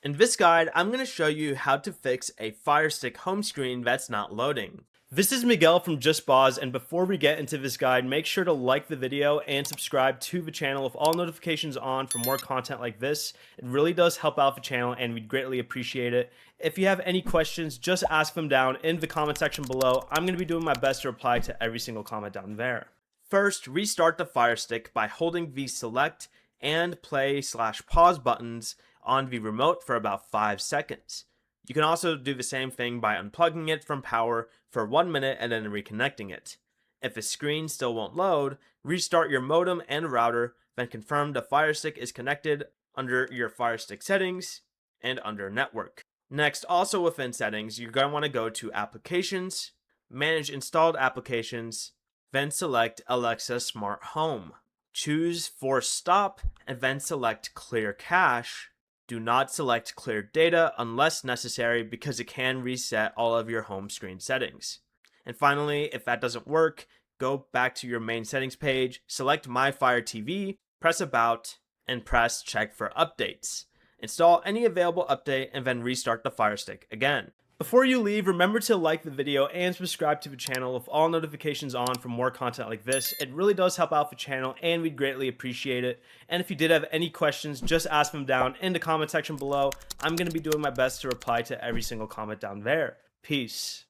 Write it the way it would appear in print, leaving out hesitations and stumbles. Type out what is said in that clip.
In this guide, I'm going to show you how to fix a Firestick home screen that's not loading. This is Miguel from Just Boz, and before we get into this guide, make sure to like the video and subscribe to the channel with all notifications on for more content like this. It really does help out the channel and we'd greatly appreciate it. If you have any questions, just ask them down in the comment section below. I'm going to be doing my best to reply to every single comment down there. First, restart the Firestick by holding the select and play/pause buttons on the remote for about 5 seconds. You can also do the same thing by unplugging it from power for 1 minute and then reconnecting it. If the screen still won't load, restart your modem and router, then confirm the Firestick is connected under your Firestick settings and under network. Next, also within settings, you're going to want to go to applications, manage installed applications, then select Alexa Smart Home. Choose Force Stop and then select Clear Cache. Do not select Clear Data unless necessary because it can reset all of your home screen settings. And finally, if that doesn't work, go back to your main settings page, select My Fire TV, press About, and press Check for Updates. Install any available update and then restart the Firestick again. Before you leave, remember to like the video and subscribe to the channel with all notifications on for more content like this. It really does help out the channel and we'd greatly appreciate it. And if you did have any questions, just ask them down in the comment section below. I'm going to be doing my best to reply to every single comment down there. Peace.